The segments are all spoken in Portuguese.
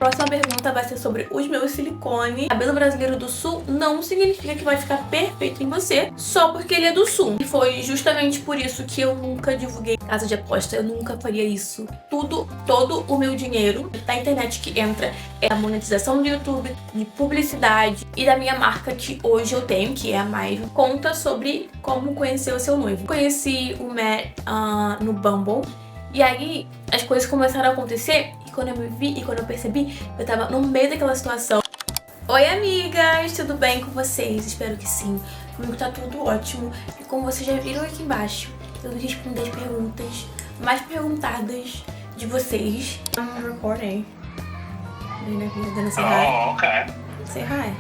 Próxima pergunta vai ser sobre os meus silicones. Cabelo brasileiro do sul não significa que vai ficar perfeito em você só porque ele é do sul. E foi justamente por isso que eu nunca divulguei casa de aposta. Eu nunca faria isso. Todo o meu dinheiro da internet que entra é a monetização do YouTube, de publicidade e da minha marca que hoje eu tenho, que é a Mairo. Conta sobre como conhecer o seu noivo. Conheci o Matt no Bumble. E aí as coisas começaram a acontecer. E quando eu me vi e quando eu percebi, eu tava no meio daquela situação. Oi, amigas! Tudo bem com vocês? Espero que sim. Comigo tá tudo ótimo. E como vocês já viram aqui embaixo, eu vou responder as perguntas mais perguntadas de vocês. I'm recording. Say hi. Oh, okay. Say hi.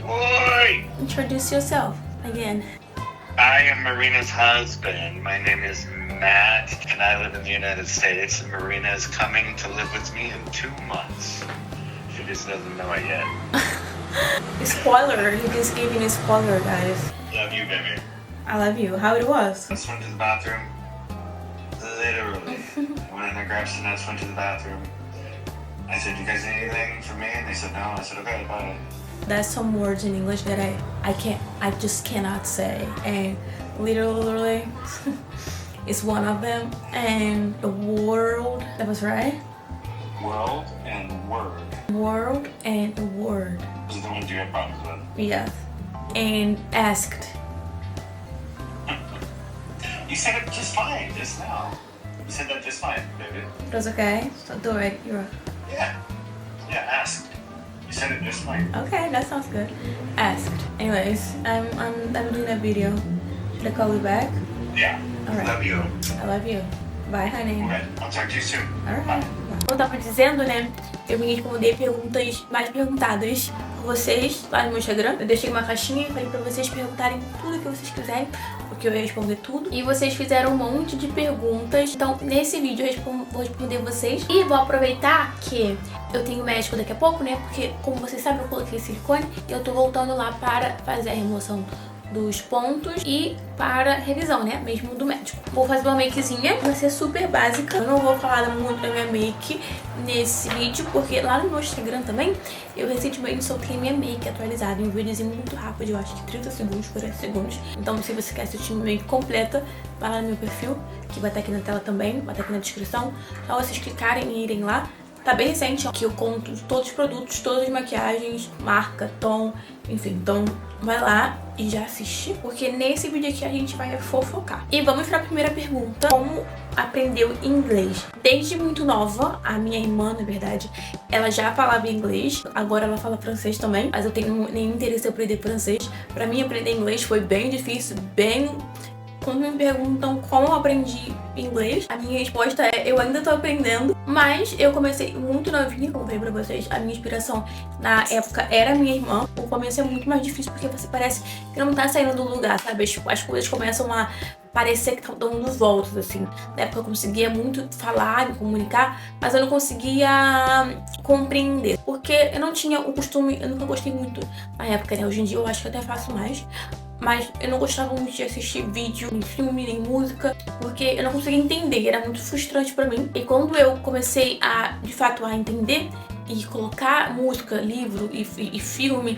Oi! Introduce yourself again. I am Marina's husband. My name is Matt, and I live in the United States. And Marina is coming to live with me in 2 months. She just doesn't know it yet. Spoiler. He just gave me a spoiler, guys. Love you, baby. I love you. How it was? I just went to the bathroom. Literally. I went in there, grabbed some nuts, went to the bathroom. I said, you guys need anything from me? And they said, no. I said, okay, bye. There's some words in English that I just cannot say, and literally it's one of them. And the world, that was right. World and word. World and the word. Those are the ones you have problems with. Yes. And asked. You said it just fine just now. You said that just fine, baby. It was okay. So do it. You're Yeah. Yeah, asked. You said it just fine. okay. That sounds good. Asked. Anyways, I'm doing a video. Should I call you back? Yeah. Alright. Love you. I love you. Bye, honey. Okay. I'll talk to you soon. Alright. Como eu tava dizendo, né? Eu me responder perguntas mais perguntadas por vocês lá no meu Instagram. Eu deixei uma caixinha e falei pra vocês perguntarem tudo que vocês quiserem, porque eu ia responder tudo. E vocês fizeram um monte de perguntas. Então, nesse vídeo eu vou responder vocês. E vou aproveitar que eu tenho médico daqui a pouco, né? Porque, como vocês sabem, eu coloquei silicone e eu tô voltando lá para fazer a remoção dos pontos e para revisão, né, mesmo do médico. Vou fazer uma makezinha, vai ser super básica. Eu não vou falar muito da minha make nesse vídeo, porque lá no meu Instagram também, eu recentemente soltei a minha make atualizada em um videozinho muito rápido, eu acho que 30 segundos, 40 segundos. Então, se você quer assistir minha make completa, vai lá no meu perfil, que vai estar aqui na tela também, vai estar aqui na descrição. Só vocês clicarem e irem lá. Tá bem recente, ó, que eu conto todos os produtos, todas as maquiagens, marca, tom, enfim. Então vai lá e já assiste, porque nesse vídeo aqui a gente vai fofocar. E vamos pra primeira pergunta: como aprendeu inglês? Desde muito nova, a minha irmã, na verdade, ela já falava inglês, agora ela fala francês também, mas eu tenho nenhum interesse em aprender francês. Pra mim, aprender inglês foi bem difícil, bem... Quando me perguntam como eu aprendi inglês, a minha resposta é: eu ainda tô aprendendo. Mas eu comecei muito novinha, como eu falei pra vocês. A minha inspiração na época era a minha irmã. O começo é muito mais difícil porque você parece que não tá saindo do lugar, sabe? As coisas começam a parecer que estão dando voltas, assim. Na época eu conseguia muito falar, me comunicar, mas eu não conseguia compreender. Porque eu não tinha o costume, eu nunca gostei muito na época, né? Hoje em dia eu acho que até faço mais. Mas eu não gostava muito de assistir vídeo, nem filme, nem música, porque eu não conseguia entender, era muito frustrante pra mim. E quando eu comecei a, de fato, a entender e colocar música, livro e filme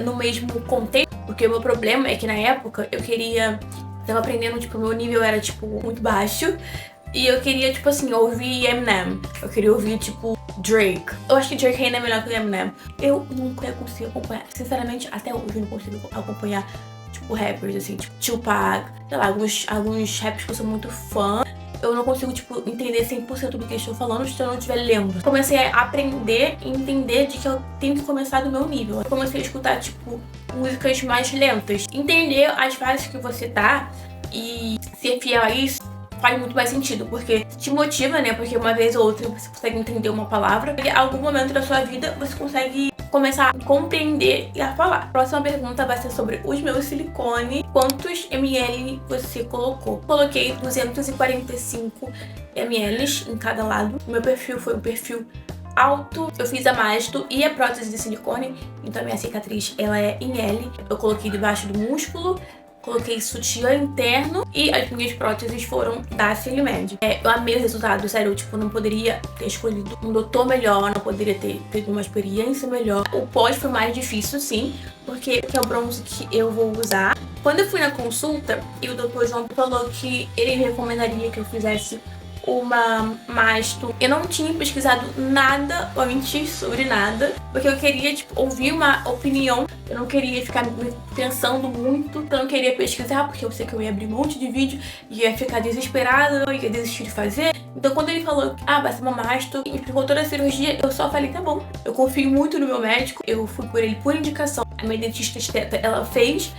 no mesmo contexto, porque o meu problema é que na época eu tava aprendendo, tipo, meu nível era, tipo, muito baixo. E eu queria, tipo assim, ouvir Eminem. Eu queria ouvir, tipo, Drake. Eu acho que Drake ainda é melhor que o Eminem. Eu nunca consigo acompanhar. Sinceramente, até hoje eu não consigo acompanhar, tipo, rappers, assim, tipo, Tupac. Sei lá, alguns rappers que eu sou muito fã. Eu não consigo, tipo, entender 100% do que eu estou falando se eu não estiver lendo. Comecei a aprender e entender de que eu tenho que começar do meu nível. Eu comecei a escutar, tipo, músicas mais lentas. Entender as fases que você tá e ser fiel a isso faz muito mais sentido, porque te motiva, né? Porque uma vez ou outra você consegue entender uma palavra e em algum momento da sua vida você consegue começar a compreender e a falar. Próxima pergunta vai ser sobre os meus silicones. Quantos ml você colocou? Coloquei 245 ml em cada lado. O meu perfil foi um perfil alto. Eu fiz a másto e a prótese de silicone, então a minha cicatriz ela é em L. Eu coloquei debaixo do músculo, coloquei sutiã interno e as minhas próteses foram da Celimed. Eu amei o resultado, sério, tipo, não poderia ter escolhido um doutor melhor, não poderia ter tido uma experiência melhor. O pós foi mais difícil, sim, porque é o bronze que eu vou usar. Quando eu fui na consulta, e o Dr. João falou que ele recomendaria que eu fizesse uma masto. Eu não tinha pesquisado nada antes sobre nada, porque eu queria, tipo, ouvir uma opinião. Eu não queria ficar pensando muito, eu não queria pesquisar, porque eu sei que eu ia abrir um monte de vídeo e ia ficar desesperada, eu ia desistir de fazer. Então quando ele falou, vai ser uma masto, e explicou toda a cirurgia, eu só falei, tá bom. Eu confio muito no meu médico, eu fui por ele por indicação. A minha dentista esteta, ela fez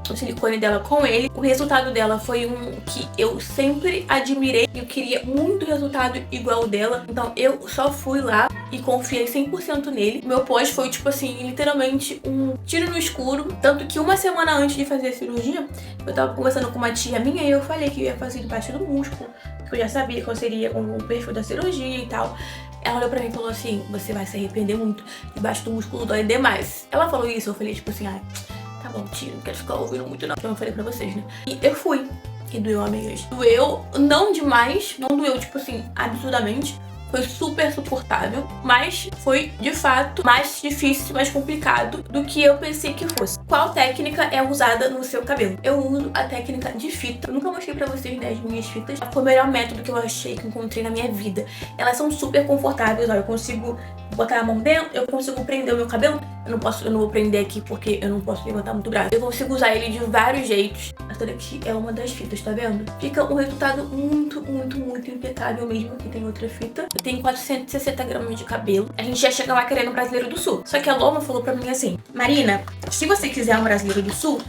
o silicone dela com ele. O resultado dela foi um que eu sempre admirei. Eu queria muito resultado igual dela. Então eu só fui lá e confiei 100% nele. Meu pós foi, tipo assim, literalmente um tiro no escuro. Tanto que uma semana antes de fazer a cirurgia, eu tava conversando com uma tia minha e eu falei que eu ia fazer debaixo do músculo, porque eu já sabia qual seria o perfil da cirurgia e tal. Ela olhou pra mim e falou assim, você vai se arrepender muito, debaixo do músculo dói demais. Ela falou isso, eu falei tipo assim, tá bom, tia, não quero ficar ouvindo muito não. Como eu falei pra vocês, né? E eu fui. E doeu, amigas. Doeu, não demais, não doeu, tipo assim, absurdamente. Foi super suportável, mas foi, de fato, mais difícil, mais complicado do que eu pensei que fosse. Qual técnica é usada no seu cabelo? Eu uso a técnica de fita. Eu nunca mostrei pra vocês, né, as minhas fitas. Foi o melhor método que eu achei, que encontrei na minha vida. Elas são super confortáveis, ó, eu consigo botar a mão dentro, eu consigo prender o meu cabelo. Eu não vou prender aqui porque eu não posso levantar muito o braço. Eu consigo usar ele de vários jeitos. Essa daqui é uma das fitas, tá vendo? Fica um resultado muito, muito, muito impecável mesmo. Aqui tem outra fita. Eu tenho 460 gramas de cabelo. A gente já chega lá querendo um brasileiro do sul. Só que a Loma falou pra mim assim, Marina, se você quiser um brasileiro do sul,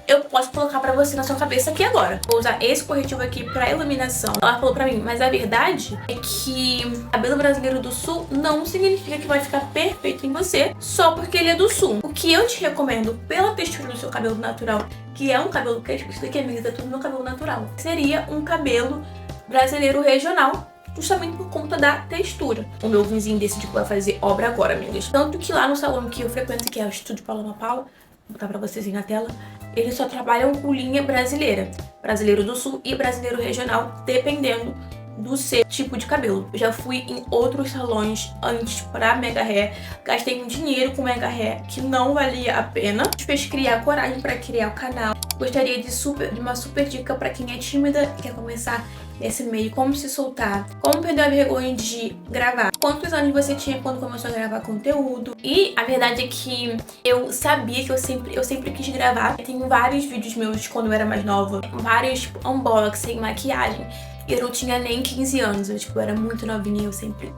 eu posso colocar pra você na sua cabeça aqui agora. Vou usar esse corretivo aqui pra iluminação. Ela falou pra mim, mas a verdade é que cabelo brasileiro do sul não significa que vai ficar perfeito em você só porque ele é do sul. O que eu te recomendo pela textura do seu cabelo natural, que é um cabelo crespo, isso daqui, amiga, é tudo meu cabelo natural, seria um cabelo brasileiro regional, justamente por conta da textura. O meu vizinho decidiu que vai fazer obra agora, amigas. Tanto que lá no salão que eu frequento, que é o Estúdio Paloma Paula, vou botar pra vocês aí na tela, eles só trabalham com linha brasileira. Brasileiro do sul e brasileiro regional, dependendo do seu tipo de cabelo. Eu já fui em outros salões antes pra Mega Hair, gastei um dinheiro com Mega Hair que não valia a pena. Fez criar coragem pra criar o canal. Gostaria de uma super dica pra quem é tímida e quer começar nesse meio, como se soltar, como perder a vergonha de gravar, quantos anos você tinha quando começou a gravar conteúdo. E a verdade é que eu sabia que eu sempre quis gravar. Tenho vários vídeos meus quando eu era mais nova, vários unboxing, maquiagem. E eu não tinha nem 15 anos, eu era muito novinha, eu sempre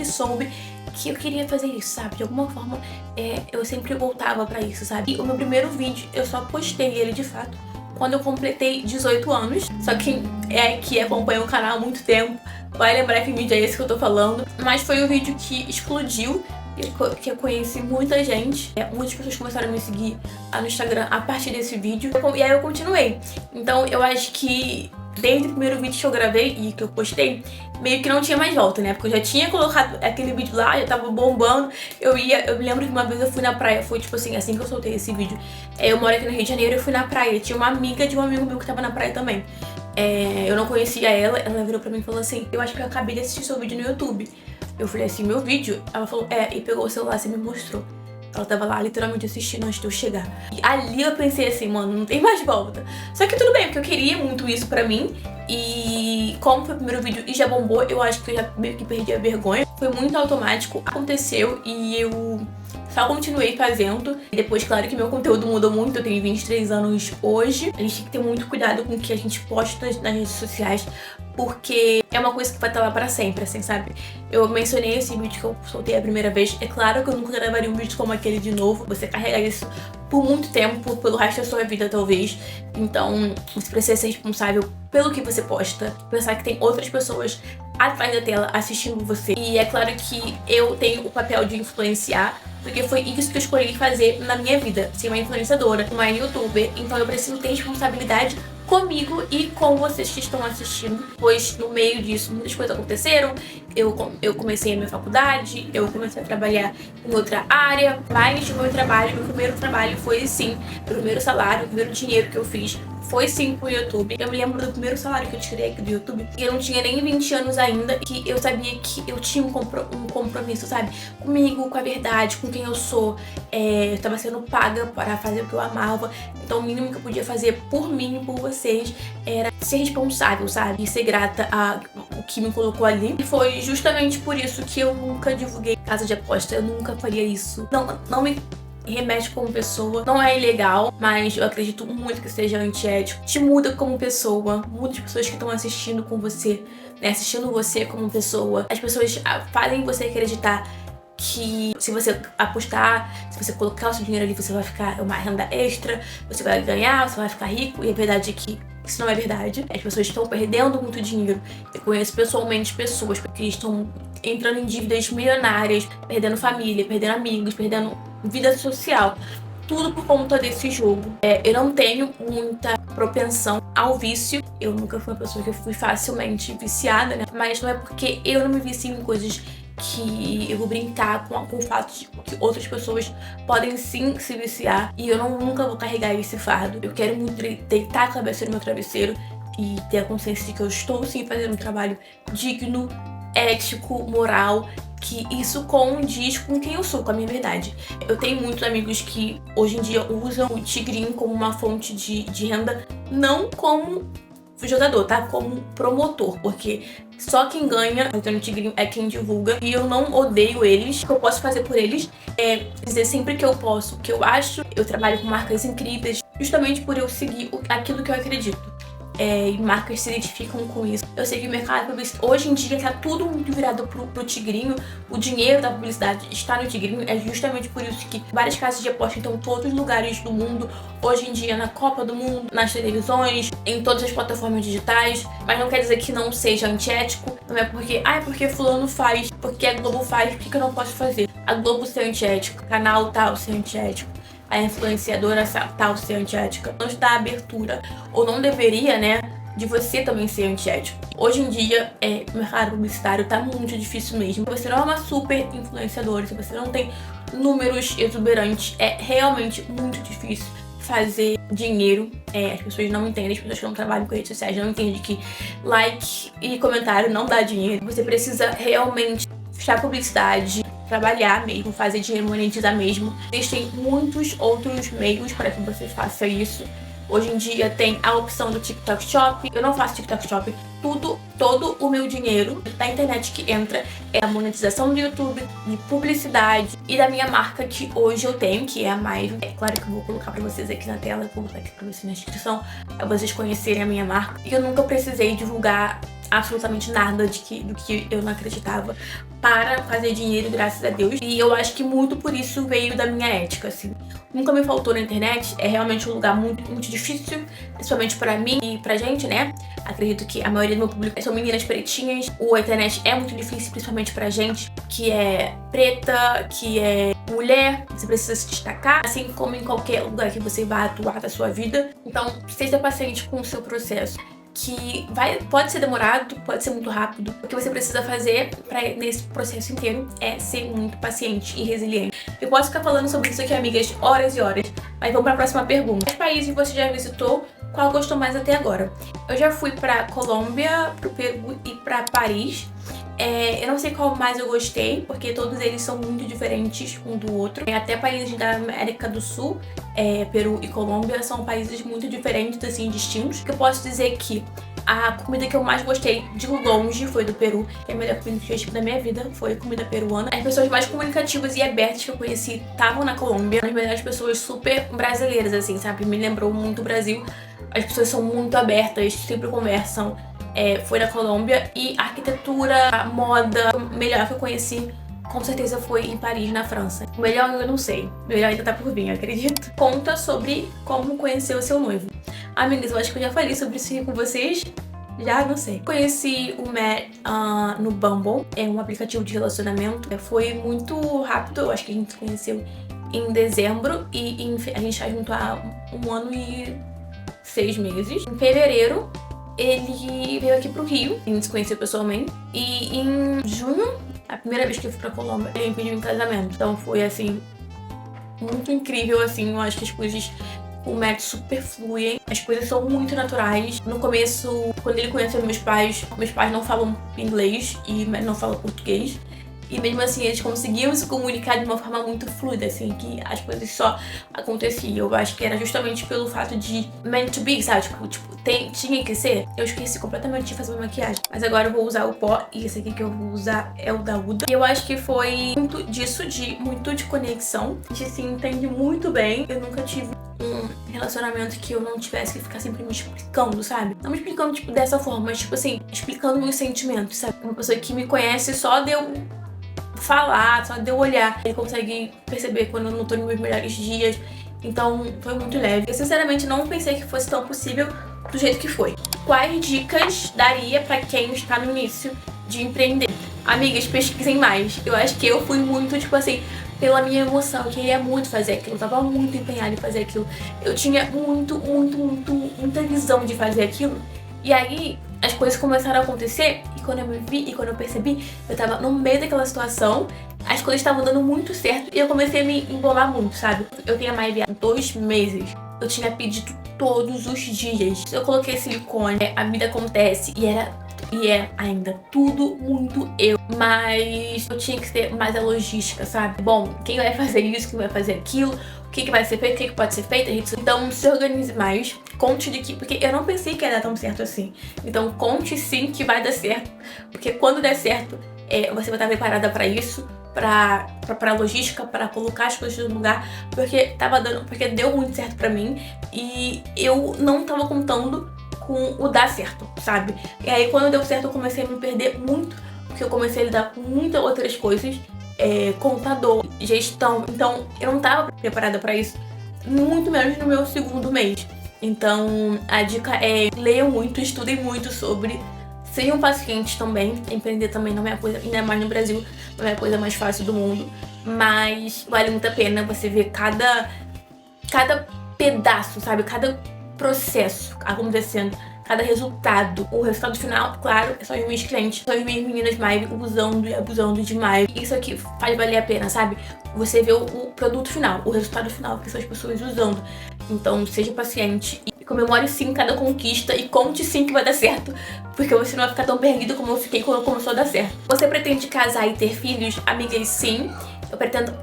soube que eu queria fazer isso, sabe? De alguma forma, eu sempre voltava pra isso, sabe? E o meu primeiro vídeo, eu só postei ele de fato quando eu completei 18 anos. Só que que acompanha o canal há muito tempo vai lembrar que vídeo é esse que eu tô falando. Mas foi um vídeo que explodiu, que eu conheci muita gente. Muitas pessoas começaram a me seguir no Instagram a partir desse vídeo. E aí eu continuei. Então eu acho que desde o primeiro vídeo que eu gravei e que eu postei, meio que não tinha mais volta, né? Porque eu já tinha colocado aquele vídeo lá, já tava bombando. Eu me lembro que uma vez eu fui na praia, foi tipo assim que eu soltei esse vídeo. Eu moro aqui no Rio de Janeiro, eu fui na praia. Tinha uma amiga de um amigo meu que tava na praia também. Eu não conhecia ela virou pra mim e falou assim, eu acho que eu acabei de assistir seu vídeo no YouTube. Eu falei assim, meu vídeo? Ela falou, e pegou o celular, você me mostrou. Ela tava lá literalmente assistindo antes de eu chegar. E ali eu pensei assim, mano, não tem mais volta. Só que tudo bem, porque eu queria muito isso pra mim. E como foi o primeiro vídeo e já bombou, eu acho que eu já meio que perdi a vergonha. Foi muito automático, aconteceu e eu só continuei fazendo. E depois, claro que meu conteúdo mudou muito, eu tenho 23 anos hoje. A gente tem que ter muito cuidado com o que a gente posta nas redes sociais, porque é uma coisa que vai estar lá pra sempre, assim, sabe? Eu mencionei esse vídeo que eu soltei a primeira vez. É claro que eu nunca gravaria um vídeo como aquele de novo. Você carrega isso por muito tempo, pelo resto da sua vida, talvez. Então, você precisa ser responsável pelo que você posta. Pensar que tem outras pessoas atrás da tela assistindo você. E é claro que eu tenho o papel de influenciar, porque foi isso que eu escolhi fazer na minha vida. Ser uma influenciadora, uma youtuber. Então eu preciso ter responsabilidade comigo e com vocês que estão assistindo, pois no meio disso muitas coisas aconteceram. Eu comecei a minha faculdade, eu comecei a trabalhar em outra área, mas o meu primeiro trabalho foi sim, o primeiro salário, o primeiro dinheiro que eu fiz foi sim pro YouTube. Eu me lembro do primeiro salário que eu tirei aqui do YouTube, e eu não tinha nem 20 anos ainda, que eu sabia que eu tinha um compromisso, sabe? Comigo, com a verdade, com quem eu sou. Eu tava sendo paga para fazer o que eu amava, então o mínimo que eu podia fazer por mim e por vocês era ser responsável, sabe? E ser grata ao que me colocou ali. E foi justamente por isso que eu nunca divulguei casa de aposta, eu nunca faria isso. Não me remete como pessoa, não é ilegal, mas eu acredito muito que seja antiético. Te muda como pessoa, muda as pessoas que estão assistindo com você, né? Assistindo você como pessoa. As pessoas fazem você acreditar que se você apostar, se você colocar o seu dinheiro ali, você vai ficar uma renda extra, você vai ganhar, você vai ficar rico, e a verdade é que isso não é verdade. As pessoas estão perdendo muito dinheiro. Eu conheço pessoalmente pessoas que estão entrando em dívidas milionárias, perdendo família, perdendo amigos, perdendo vida social. Tudo por conta desse jogo. Eu não tenho muita propensão ao vício. Eu nunca fui uma pessoa que fui facilmente viciada, né? Mas não é porque eu não me vicio em coisas que eu vou brincar com o fato de que outras pessoas podem sim se viciar, e eu nunca vou carregar esse fardo. Eu quero muito deitar a cabeça no meu travesseiro e ter a consciência de que eu estou sim fazendo um trabalho digno, ético, moral, que isso condiz com quem eu sou, com a minha verdade. Eu tenho muitos amigos que hoje em dia usam o Tigrinho como uma fonte de renda, não como jogador, tá? Como promotor, porque só quem ganha fazendo Tigrinho é quem divulga, e eu não odeio eles. O que eu posso fazer por eles é dizer sempre que eu posso, o que eu acho. Eu trabalho com marcas incríveis, justamente por eu seguir aquilo que eu acredito. E marcas se identificam com isso. Eu sei que o mercado publicitário, hoje em dia, tá tudo muito virado pro Tigrinho. O dinheiro da publicidade está no Tigrinho. É justamente por isso que várias casas de aposta estão em todos os lugares do mundo. Hoje em dia, na Copa do Mundo, nas televisões, em todas as plataformas digitais. Mas não quer dizer que não seja antiético. Não é porque, é porque fulano faz, porque a Globo faz, por que eu não posso fazer? A Globo ser antiético, canal tal ser antiético, a influenciadora tal ser antiética, não está abertura, ou não deveria, né, de você também ser antiético. Hoje em dia, o mercado publicitário tá muito difícil mesmo. Se você não é uma super influenciadora, se você não tem números exuberantes, é realmente muito difícil fazer dinheiro. As pessoas não entendem, as pessoas que não trabalham com redes sociais não entendem que like e comentário não dá dinheiro. Você precisa realmente fechar publicidade, trabalhar mesmo, fazer dinheiro, monetizar mesmo. Existem muitos outros meios para que você faça isso. Hoje em dia tem a opção do TikTok Shop. Eu não faço TikTok Shop. Todo o meu dinheiro da internet que entra é a monetização do YouTube, de publicidade e da minha marca que hoje eu tenho, que é a Maivo. É claro que eu vou colocar pra vocês aqui na tela, vou botar aqui pra vocês na descrição, pra vocês conhecerem a minha marca. E eu nunca precisei divulgar absolutamente nada do que eu não acreditava para fazer dinheiro, graças a Deus. E eu acho que muito por isso veio da minha ética, assim. Nunca me faltou na internet, é realmente um lugar muito, muito difícil, principalmente pra mim e pra gente, né? Acredito que a maioria do meu público são meninas pretinhas. A internet é muito difícil, principalmente pra gente, que é preta, que é mulher. Você precisa se destacar, assim como em qualquer lugar que você vá atuar da sua vida. Então, seja paciente com o seu processo, que pode ser demorado, pode ser muito rápido. O que você precisa fazer nesse processo inteiro é ser muito paciente e resiliente. Eu posso ficar falando sobre isso aqui, amigas, horas e horas, mas vamos para a próxima pergunta. Quais países você já visitou? Qual gostou mais até agora? Eu já fui para Colômbia, pro Peru e para Paris. Eu não sei qual mais eu gostei, porque todos eles são muito diferentes um do outro. Até países da América do Sul, Peru e Colômbia, são países muito diferentes, assim, distintos. Eu posso dizer que a comida que eu mais gostei de longe foi do Peru. A melhor comida que eu tive da minha vida foi a comida peruana. As pessoas mais comunicativas e abertas que eu conheci estavam na Colômbia. As melhores pessoas super brasileiras, assim, sabe? Me lembrou muito o Brasil. As pessoas são muito abertas, sempre conversam. Foi na Colômbia. E a arquitetura, a moda, o melhor que eu conheci com certeza foi em Paris, na França. O melhor eu não sei, o melhor ainda tá por vir, eu acredito. Conta sobre como conhecer o seu noivo. Amigas, eu acho que eu já falei sobre isso aqui com vocês. Já não sei. Conheci o Matt no Bumble, é um aplicativo de relacionamento. Foi muito rápido, eu acho que a gente se conheceu em dezembro e a gente tá junto há 1 ano e 6 meses. Em fevereiro, ele veio aqui pro Rio, a gente se conheceu pessoalmente. E em junho, a primeira vez que eu fui pra Colômbia, ele me pediu em casamento. Então foi, assim, muito incrível, assim. Eu acho que as coisas, o método super fluem. As coisas são muito naturais. No começo, quando ele conheceu meus pais não falam inglês e não falam português. E mesmo assim, eles conseguiam se comunicar de uma forma muito fluida, assim, que as coisas só aconteciam. Eu acho que era justamente pelo fato de meant to be, sabe? Tipo, tinha que ser. Eu esqueci completamente de fazer uma maquiagem. Mas agora eu vou usar o pó, e esse aqui que eu vou usar é o da Huda. E eu acho que foi muito disso, muito de conexão. A gente se entende muito bem. Eu nunca tive um relacionamento que eu não tivesse que ficar sempre me explicando, sabe? Não me explicando, tipo, dessa forma, mas, tipo assim, explicando meus sentimentos, sabe? Uma pessoa que me conhece só de eu falar, só de eu olhar. Ele consegue perceber quando eu não tô nos meus melhores dias. Então, foi muito leve. Eu, sinceramente, não pensei que fosse tão possível do jeito que foi. Quais dicas daria pra quem está no início de empreender? Amigas, pesquisem mais. Eu acho que eu fui muito, tipo assim, pela minha emoção. Eu queria muito fazer aquilo. Eu tava muito empenhada em fazer aquilo. Eu tinha muita visão de fazer aquilo. E aí, as coisas começaram a acontecer. E quando eu me vi e quando eu percebi, eu tava no meio daquela situação. As coisas estavam dando muito certo. E eu comecei a me embolar muito, sabe? Eu tenho a Maivia há 2 meses. Eu tinha pedido todos os dias. Eu coloquei silicone, a vida acontece. E é ainda tudo muito eu. Mas eu tinha que ter mais a logística, sabe? Bom, quem vai fazer isso, quem vai fazer aquilo, o que vai ser feito, o que pode ser feito. Então se organize mais, conte de que... Porque eu não pensei que ia dar tão certo assim. Então conte sim que vai dar certo. Porque quando der certo, você vai estar preparada pra isso. Pra logística, pra colocar as coisas no lugar, porque deu muito certo pra mim e eu não tava contando com o dar certo, sabe? E aí quando deu certo eu comecei a me perder muito, porque eu comecei a lidar com muitas outras coisas, contador, gestão, então eu não tava preparada pra isso, muito menos no meu 2º mês. Então a dica é: leiam muito, estudem muito sobre. Sejam pacientes também. Empreender também não é a coisa, ainda mais no Brasil, não é a coisa mais fácil do mundo. Mas vale muito a pena você ver cada pedaço, sabe? Cada processo acontecendo, cada resultado. O resultado final, claro, são os meus clientes, são as minhas meninas Maivia usando e abusando de Maivia. Isso aqui faz valer a pena, sabe? Você vê o produto final, o resultado final, que são as pessoas usando. Então seja paciente e comemore sim cada conquista e conte sim que vai dar certo, porque você não vai ficar tão perdido como eu fiquei quando começou a dar certo. Você pretende casar e ter filhos? Amigas, sim.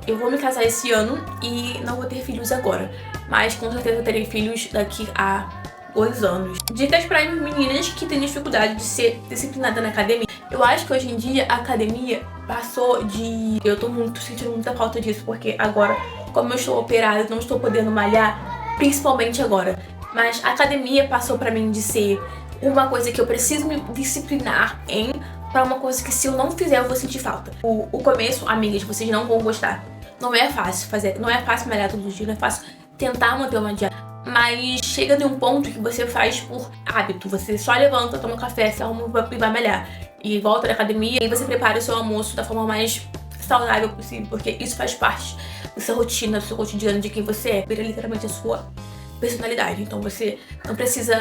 Eu vou me casar esse ano e não vou ter filhos agora, mas com certeza eu terei filhos daqui a 2 anos. Dicas para as meninas que têm dificuldade de ser disciplinada na academia. Eu acho que hoje em dia a academia passou de... Eu tô sentindo muita falta disso, porque agora, como eu estou operada, não estou podendo malhar, principalmente agora. Mas a academia passou pra mim de ser uma coisa que eu preciso me disciplinar pra uma coisa que se eu não fizer eu vou sentir falta. O começo, amigas, vocês não vão gostar. Não é fácil fazer, não é fácil malhar todos os dias, não é fácil tentar manter uma dieta. Mas chega de um ponto que você faz por hábito. Você só levanta, toma um café, se arruma e vai malhar. E volta da academia e você prepara o seu almoço da forma mais saudável possível. Porque isso faz parte da sua rotina, do seu cotidiano, de quem você é. Vira literalmente a sua personalidade. Então você não precisa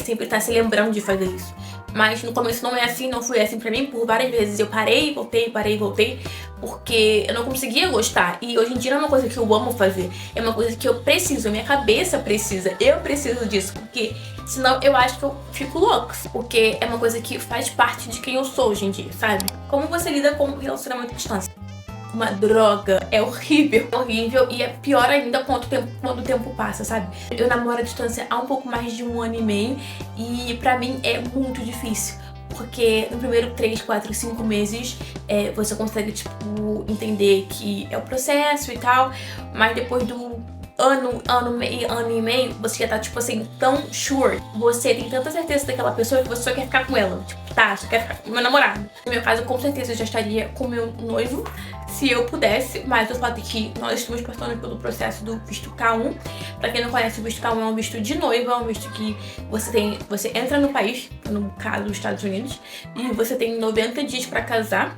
sempre estar se lembrando de fazer isso. Mas no começo não é assim, não foi assim pra mim. Por várias vezes eu parei, voltei, porque eu não conseguia gostar. E hoje em dia não é uma coisa que eu amo fazer, é uma coisa que eu preciso, a minha cabeça precisa. Eu preciso disso, porque senão eu acho que eu fico louca. Porque é uma coisa que faz parte de quem eu sou hoje em dia, sabe? Como você lida com o relacionamento à distância? Uma droga, é horrível e é pior ainda quando o tempo passa, sabe? Eu namoro à distância há um pouco mais de 1 ano e meio e pra mim é muito difícil, porque no primeiro 3, 4, 5 meses você consegue, tipo, entender que é o processo e tal, mas depois do ano e meio, você já tá, tipo assim, tão sure. Você tem tanta certeza daquela pessoa que você só quer ficar com ela. Tipo, só quer ficar com o meu namorado. No meu caso, com certeza, eu já estaria com o meu noivo, se eu pudesse, mas o fato é que nós estamos passando pelo processo do visto K1. Pra quem não conhece, o visto K1 é um visto de noiva, é um visto que você entra no país, no caso, os Estados Unidos, e você tem 90 dias pra casar.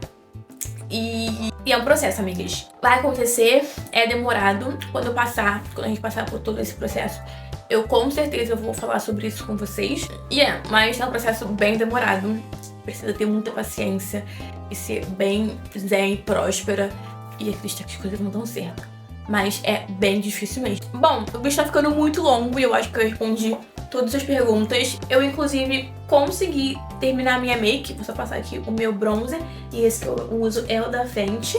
E é um processo, amigas. Vai acontecer, é demorado. Quando a gente passar por todo esse processo, eu com certeza vou falar sobre isso com vocês. Mas é um processo bem demorado. Precisa ter muita paciência e ser bem zen e próspera e acreditar que as coisas não dão certo. Mas é bem difícil mesmo. Bom, o vídeo tá ficando muito longo e eu acho que eu respondi todas as perguntas. Eu, inclusive, consegui terminar a minha make. Vou só passar aqui o meu bronzer. E esse que eu uso é o da Fenty.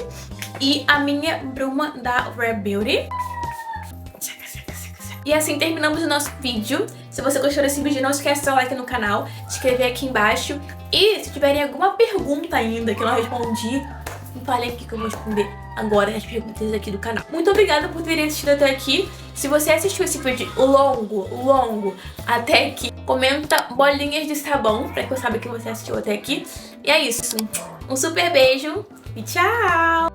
E a minha bruma da Rare Beauty. E assim terminamos o nosso vídeo. Se você gostou desse vídeo, não esquece de dar like no canal, se inscrever aqui embaixo. E se tiverem alguma pergunta ainda que eu não respondi, me falem aqui que eu vou responder agora as perguntas aqui do canal. Muito obrigada por terem assistido até aqui. Se você assistiu esse vídeo longo até aqui, comenta bolinhas de sabão pra que eu saiba que você assistiu até aqui. E é isso. Um super beijo e tchau!